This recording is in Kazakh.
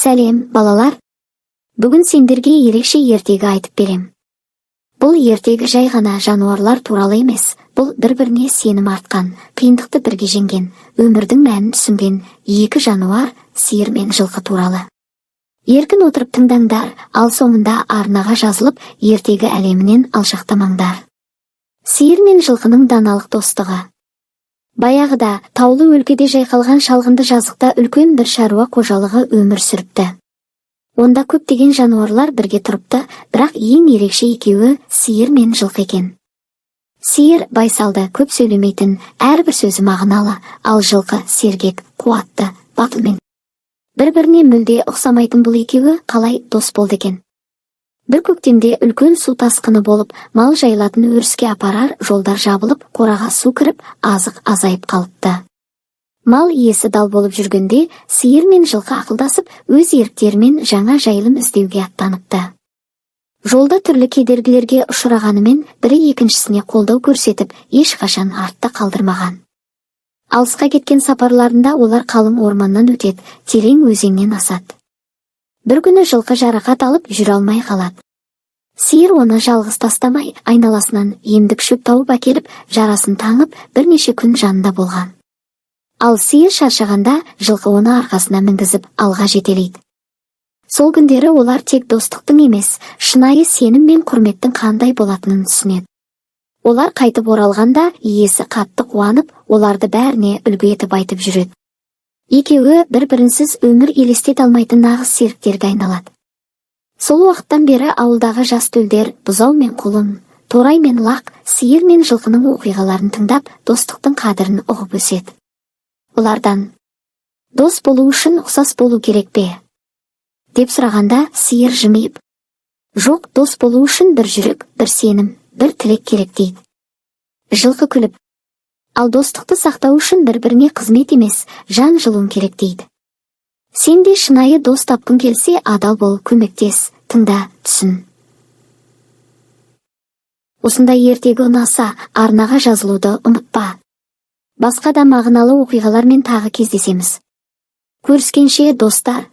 Сәлем, балалар. Бүгін сендерге ерекше ертегі айтып берем. Бұл ертегі жай ғана жануарлар туралы емес, бұл бір-біріне сенім артқан, қиындықты бірге жеңген, өмірдің мәнін түсінген екі жануар, сиыр мен жылқы туралы. Еркін отырып тыңдаңдар, ал соңында арнаға жазылып, ертегі әлемінен алшақтамаңдар. Сиыр мен жылқының даналық достығы. Баяғыда таулы өлкеде жайқалған шалғынды жазықта үлкен бір шаруа қожалығы өмір сүріпті. Онда көптеген жануарлар бірге тұрыпты, бірақ ең ерекше екеуі сиыр мен жылқы екен. Сиыр байсалды, көп сөйлемейтін, әрбір сөзі мағыналы, ал жылқы сергек, қуатты, батылмен. Бір-біріне мүлде ұқсамайтын бұл екеуі қалай дос болды екен. Бір көктемде үлкен су тасқыны болып, мал жайылатын өріске апарар жолдар жабылып, қораға су кіріп, азық азайып қалыпты. Мал иесі дал болып жүргенде, сиыр мен жылқы ақылдасып, өз еріктерімен жаңа жайылым іздеуге аттаныпты. Жолда түрлі кедергілерге ұшырағанымен, бірі екіншісіне қолдау көрсетіп, ешқашан артта қалдырмаған. Алысқа кеткен сапарларында олар қалың орманнан өтеді, терең өзеннен асады. Бір күні жылқы жарақат алып жүре алмай қалады. Сиыр оны жалғыз тастамай, айналасынан емдік шөп тауып әкеліп, жарасын таңып, бірнеше күн жанында болған. Ал сиыр шаршағанда жылқы оны арқасына мінгізіп алға жетелейді. Сол күндері олар тек достықтың емес, шынайы сенім мен құрметтің қандай болатынын түсінеді. Олар қайтып оралғанда иесі қатты қуанып, оларды бәріне үлгі етіп айтып жүреді. Екеуі бір-бірінсіз өмір елестете алмайтын нағыз серіктерге айналады. Сол уақыттан бері ауылдағы жас төлдер бұзау мен құлын, торай мен лақ, сиыр мен жылқының оқиғаларын тыңдап, достықтың қадірін ұғып өседі. Олардан, дос болу үшін ұқсас болу керек пе? Деп сұрағанда сиыр жымиып, жоқ, дос болу үшін бір жүрек, бір сенім, бір тілек керек дейді. Жылқы күліп, ал достықты сақтау үшін бір-біріне қызмет емес, жан жылуын керек дейді. Сен де шынайы дос тапқың келсе, адал бол, көмектес, тыңда, түсін. Осындай ертегі ұнаса, арнаға жазылуды ұмытпа. Басқа да мағыналы оқиғалармен тағы кездесеміз. Көріскенше достар.